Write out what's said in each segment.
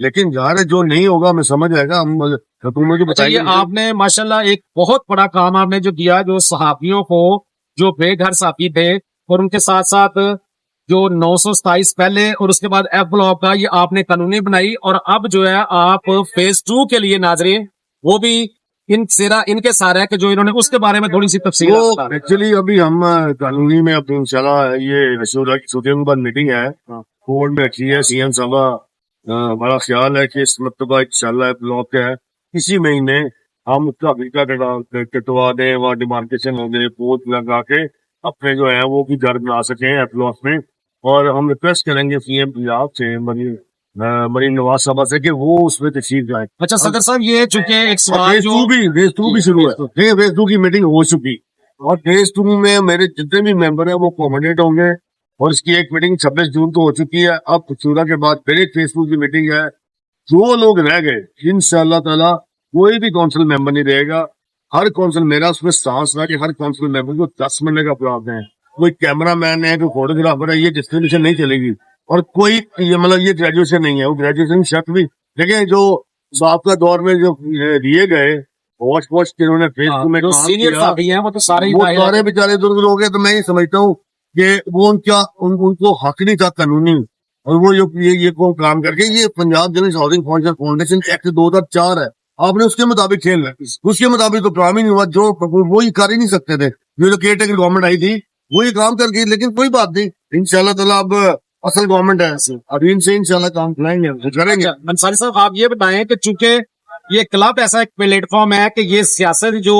لیکن ظاہر ہے جو نہیں ہوگا ہمیں سمجھ آئے گا, ہم حکومت کو بتائیں یہ گے. آپ نے ماشاءاللہ ایک بہت بڑا کام آپ نے جو کیا, جو صحافیوں کو جو بے گھر صحافی تھے اور ان کے ساتھ ساتھ جو 927 پہلے اور اس کے بعد ایف بلاک کا, یہ آپ نے قانونی بنائی, اور اب جو ہے آپ فیز 2 کے لیے ناظرین وہ بھی ان کے سارے کہ جو انہوں نے اس کے بارے میں تھوڑی سی تفصیل. وہ ایکچولی ابھی ہم قانونی میں اب انشاءاللہ یہ رشید کی چھوٹی کے بعد میٹنگ ہے, بورڈ میں رکھی ہے سی ایم صاحبہ. ہمارا خیال ہے کہ اس مرتبہ انشاءاللہ بلاک ہے اسی مہینے ہم اس کا حقیقہ کٹوا دیں, وہاں ڈیمارکیشن ہو گئے, پوسٹ لگا کے اپنے جو ہے وہ بھی گھر بنا سکیں بلاک میں. اور ہم ریکویسٹ کریں گے سی ایم پنجاب سے, مریم نواز صاحبہ سے, کہ وہ اس میں تشریف لائیں. اچھا صدر صاحب, یہ چونکہ ایک سوال جو فیز 2 بھی شروع ہے, فیز 2 کی میٹنگ ہو چکی, اور فیز 2 میں میرے جتنے بھی ممبر ہیں وہ کوموڈیٹ ہوں گے, اور اس کی ایک میٹنگ 26 جون کو ہو چکی ہے. اب چورا کے بعد پھر ایک فیز 2 کی میٹنگ ہے. جو لوگ رہ گئے انشاءاللہ تعالی کوئی بھی کونسل ممبر نہیں رہے گا. ہر کونسل, میرا اس میں سانس ہے کہ ہر کونسل ممبر کو 10 منٹ کا پلاٹ ہے. کوئی کیمرہ مین ہے, کوئی فوٹوگرافر ہے, یہ ڈسکرپشن نہیں چلے گی. اور کوئی یہ گریجویشن نہیں ہے, وہ گریجویشن شرط بھی دیکھیں جو سابقہ دور میں جو دیے گئے پوسٹ جنہوں نے فیس بک میں جو کام سینئر کیا, صحافی ہیں وہ تو سارے سارے بیچارے درد لوگ ہیں. تو میں یہ سمجھتا ہوں کہ وہ ان کو حق نہیں تھا قانونی, اور وہ یہ کام کر کے, یہ Punjab general housing foundation act 2004 ہے, آپ نے اس کے مطابق کھیلنا ہے. اس کے مطابق تو کام ہی نہیں ہوا, جو وہی کر ہی نہیں سکتے تھے. جو کیئر ٹیکر گورنمنٹ آئی تھی وہی کام کر گئی, لیکن کوئی بات نہیں, انشاءاللہ تعالیٰ اب اصل گورنمنٹ ہے, اب ان سے انشاءاللہ کام کریں گے, کریں گے. انصاری صاحب آپ یہ بتائیں کہ چونکہ یہ کلب ایسا ایک پلیٹ فارم ہے کہ یہ سیاست جو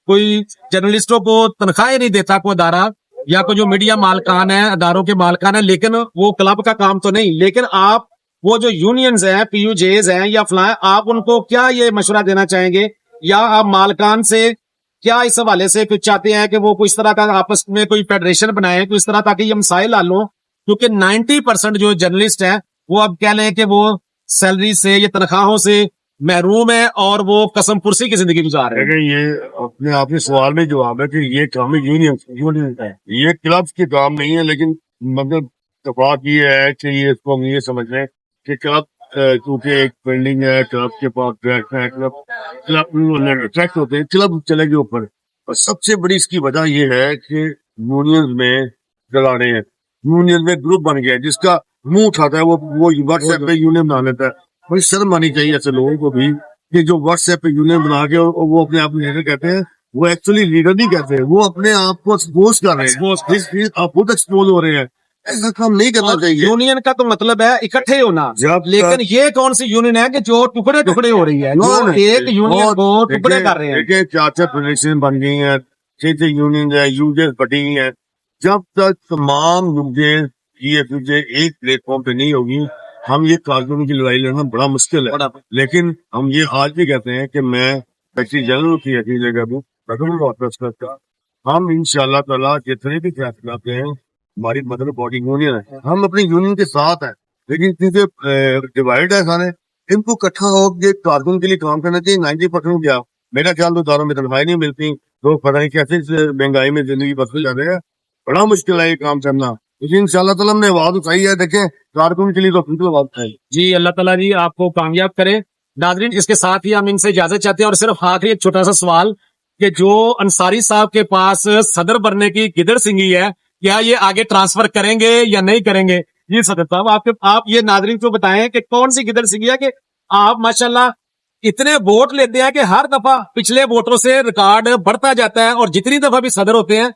کوئی جرنلسٹوں کو تنخواہیں نہیں دیتا کوئی ادارہ, یا کوئی جو میڈیا مالکان ہے, اداروں کے مالکان ہیں, لیکن وہ کلب کا کام تو نہیں. لیکن آپ وہ جو یونینز ہیں, پی یو جیز ہیں یا فلاں, آپ ان کو کیا یہ مشورہ دینا چاہیں گے, یا آپ مالکان سے کیا اس حوالے سے کچھ چاہتے ہیں کہ وہ کوئی اس طرح کا آپس میں کوئی فیڈریشن بنائے کوئی اس طرح, تاکہ یہ مسائل حل ہوں؟ کیونکہ 90% جو جرنلسٹ ہیں وہ اب کہہ لیں کہ وہ سیلری سے یا تنخواہوں سے محروم ہے, اور وہ قسم پرسی کی زندگی گزار رہے ہیں. یہ اپنے آپ کے سوال میں جواب ہے کہ یہ کام یونین کا ہے, یہ کلب کے کام نہیں ہے. لیکن مطلب اتفاق یہ ہے کہ یہ اس کو ہم یہ سمجھ رہے ہیں کہ کلب کیونکہ ایک بلڈنگ ہے, کلب کے پاس ٹریک ہے, کلب ٹریک ہوتے ہیں, کلب چلے گئے اوپر. اور سب سے بڑی اس کی وجہ یہ ہے کہ یونین میں چلانے ہیں, یونین میں گروپ بن گیا جس کا منہ اٹھاتا ہے وہ واٹس ایپ پہ یونین بنا لیتا ہے. بڑی شرم آنی چاہیے ایسے لوگوں کو بھی کہ جو واٹس ایپ پہ یونین بنا کے وہ اپنے آپ لیڈر کہتے ہیں, وہ ایکچولی لیڈر نہیں کہتے, وہ اپنے آپ کو ایکسپوز کر رہے ہیں, آپ خود ایکسپوز ہو رہے ہیں. ایسا کام نہیں کرنا چاہیے. یونین کا تو مطلب ہے اکٹھے ہونا, لیکن یہ کون سی یونین ہے کہ جو ٹکڑے ٹکڑے ہو رہی ہے, ایک یونین کو ٹکڑے کر رہے ہیں. دیکھیں 4 فیڈریشن بن گئی ہیں, 6 یونین ہے, یوجز بٹی ہوئی ہیں. جب تک تمام یوجز ایک پلیٹ فارم پہ نہیں ہوگی, ہم یہ کارکنوں کی لڑائی لڑنا بڑا مشکل ہے. لیکن ہم یہ آج بھی کہتے ہیں کہ میں سیکرٹری جنرل کی حقیقت جگہ دوں, ہم انشاءاللہ تعالیٰ جتنے بھی فیصلات ہیں, ہماری مدر باڈی یونین ہے, ہم اپنی یونین کے ساتھ ہیں. لیکن کیونکہ ڈیوائڈ ہے سارے, ان کو اکٹھا ہو کے کارکن کے لیے کام کرنا چاہیے. 90% کیا میرا خیال تو اداروں میں تنخواہیں نہیں ملتی, لوگ پتہ نہیں کیسے مہنگائی میں زندگی بدل جاتے ہیں, بڑا مشکل ہے یہ کام کرنا. لیکن انشاءاللہ تعالیٰ ہم نے آواز اٹھائی ہے. دیکھیں کارکن کے لیے تو بالکل آواز اٹھائی. جی اللہ تعالیٰ جی آپ کو کامیاب کرے. ناظرین اس کے ساتھ ہی ہم ان سے اجازت چاہتے ہیں, اور صرف آخری ایک چھوٹا سا سوال کہ جو انصاری صاحب کے پاس صدر بننے کی گدڑ سنگھی ہے, کیا یہ آگے ٹرانسفر کریں گے یا نہیں کریں گے؟ جی صدر صاحب آپ یہ ناظرین کو بتائیں کہ کون سی گدڑ سنگھی ہے کہ آپ ماشاءاللہ اتنے ووٹ لیتے ہیں کہ ہر دفعہ پچھلے ووٹوں سے ریکارڈ بڑھتا جاتا ہے, اور جتنی دفعہ بھی صدر ہوتے ہیں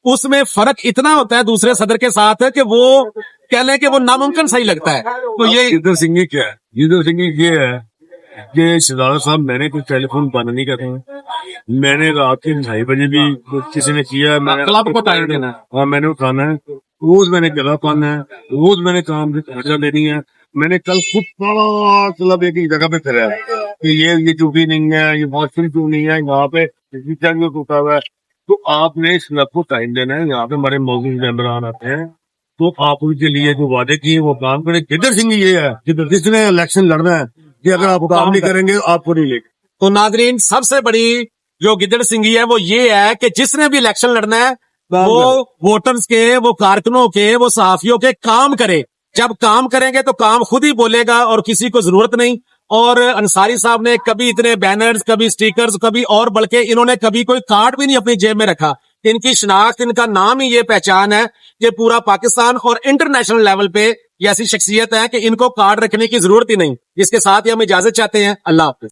اس میں فرق اتنا ہوتا ہے دوسرے صدر کے ساتھ کہ وہ کہہ لیں کہ وہ ناممکن صحیح لگتا ہے. تو یہ گدڑ سنگھی کیا ہے؟ گدڑ سنگھی یہ ہے کہ شہزادہ صاحب میں نے کوئی ٹیلی فون بند نہیں کرتا, میں نے رات کے 2:30 بجے بھی کسی نے کیا, کلب کو ٹائم دینا ہے, ہاں میں نے اٹھانا ہے, روز میں نے گلا پانا ہے, روز میں نے کام سے خرچہ دینی ہے. میں نے کل خود سارا کلب ایک جگہ پہ پھرا ہے کہ یہ چوکی نہیں ہے, یہ واش روم نہیں ہے, یہاں پہ ٹوٹا ہوا ہے. تو آپ نے اس کلب کو ٹائم دینا ہے. یہاں پہ ہمارے موجود ممبران آتے ہیں, تو آپ ان کے لیے جو وعدے کیے وہ کام کریں. گدڑ سنگھی یہ ہے جس نے الیکشن لڑنا ہے کہ اگر آپ کام نہیں کریں گے آپ کو نہیں لے گے. تو ناظرین سب سے بڑی جو گدڑ سنگھی ہے وہ یہ ہے کہ جس نے بھی الیکشن لڑنا ہے وہ ووٹرز کے, وہ کارکنوں کے, وہ صحافیوں کے کام کرے. جب کام کریں گے تو کام خود ہی بولے گا اور کسی کو ضرورت نہیں. اور انصاری صاحب نے کبھی اتنے بینرز، کبھی سٹیکرز، کبھی اور بلکہ انہوں نے کبھی کوئی کارڈ بھی نہیں اپنی جیب میں رکھا. ان کی شناخت، ان کا نام ہی یہ پہچان ہے کہ پورا پاکستان اور انٹرنیشنل لیول پہ یہ ایسی شخصیت ہے کہ ان کو کارڈ رکھنے کی ضرورت ہی نہیں. اس کے ساتھ ہی ہم اجازت چاہتے ہیں. اللہ حافظ.